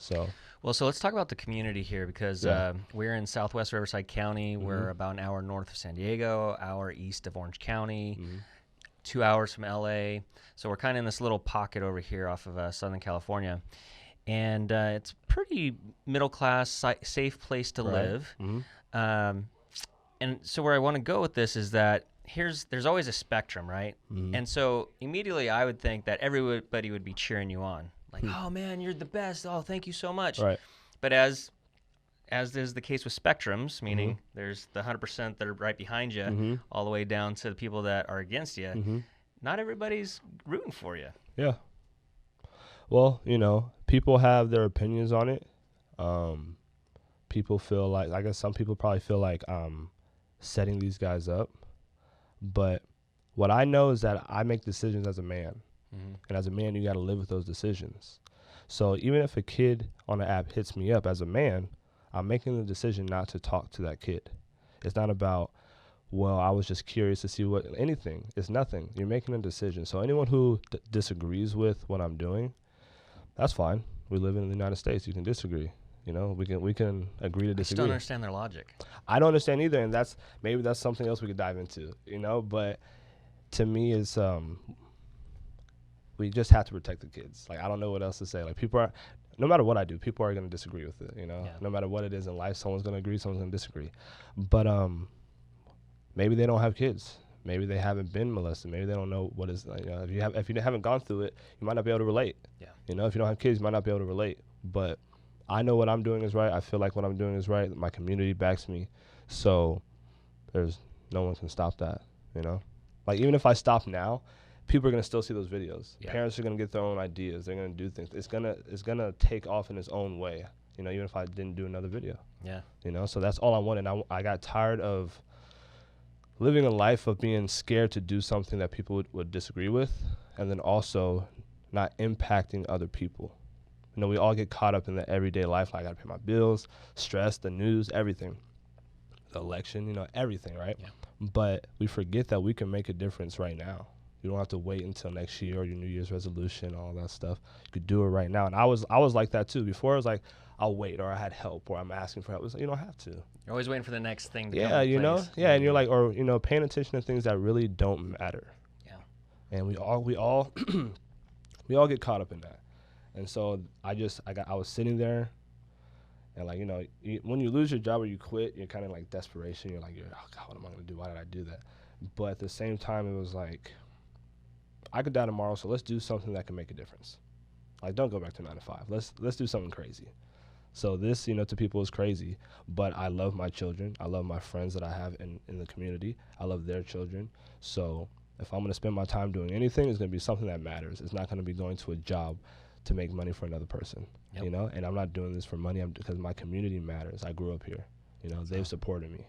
So Well, so let's talk about the community here because yeah. we're in Southwest Riverside County. We're about an hour north of San Diego, hour east of Orange County, 2 hours from LA. So we're kind of in this little pocket over here off of Southern California. And it's a pretty middle class, safe place to Right. live. Um, and so where I want to go with this is that there's always a spectrum, right? And so immediately I would think that everybody would be cheering you on, like, "Oh man, you're the best! Oh, thank you so much." Right. But as is the case with spectrums, meaning there's the 100% that are right behind you, all the way down to the people that are against you. Not everybody's rooting for you. Yeah. Well, people have their opinions on it. People feel like, I guess some people probably feel like setting these guys up. But what I know is that I make decisions as a man. And as a man, you got to live with those decisions. So even if a kid on the app hits me up as a man, I'm making the decision not to talk to that kid. It's not about, well, I was just curious to see anything. It's nothing. You're making a decision. So anyone who disagrees with what I'm doing, that's fine. We live in the United States. You can disagree. We can agree to I just disagree. don't understand their logic. I don't understand either, and maybe that's something else we could dive into. But to me, it's we just have to protect the kids. Like, I don't know what else to say. Like, no matter what I do, people are going to disagree with it. Yeah. No matter what it is in life, someone's going to agree, someone's going to disagree. But maybe they don't have kids. Maybe they haven't been molested. Maybe they don't know what is. If you haven't gone through it, you might not be able to relate. Yeah. If you don't have kids, you might not be able to relate. But I know what I'm doing is right. I feel like what I'm doing is right. My community backs me. So there's no one can stop that, Like, even if I stop now, people are going to still see those videos. Yeah. Parents are going to get their own ideas. They're going to do things. It's going to take off in its own way, even if I didn't do another video. Yeah. So that's all I wanted. I got tired of living a life of being scared to do something that people would disagree with, and then also not impacting other people. We all get caught up in the everyday life. Like, I got to pay my bills, stress, the news, everything. The election, everything, right? Yeah. But we forget that we can make a difference right now. You don't have to wait until next year or your New Year's resolution, all that stuff. You could do it right now. And I was like that too. Before, I was like, I'll wait, or I had help, or I'm asking for help. It's like, you don't have to. You're always waiting for the next thing to come Yeah, in place. Yeah, and you're like, or paying attention to things that really don't matter. Yeah. And we all we all get caught up in that. And so I was sitting there, and like, when you lose your job or you quit, you're kind of like desperation. You're like, oh God, what am I gonna do? Why did I do that? But at the same time, it was like, I could die tomorrow, so let's do something that can make a difference. Like, don't go back to 9 to 5. Let's do something crazy. So this, to people is crazy, but I love my children. I love my friends that I have in the community. I love their children. So if I'm gonna spend my time doing anything, it's gonna be something that matters. It's not gonna be going to a job to make money for another person. Yep. And I'm not doing this for money. Because my community matters. I grew up here. They've supported me.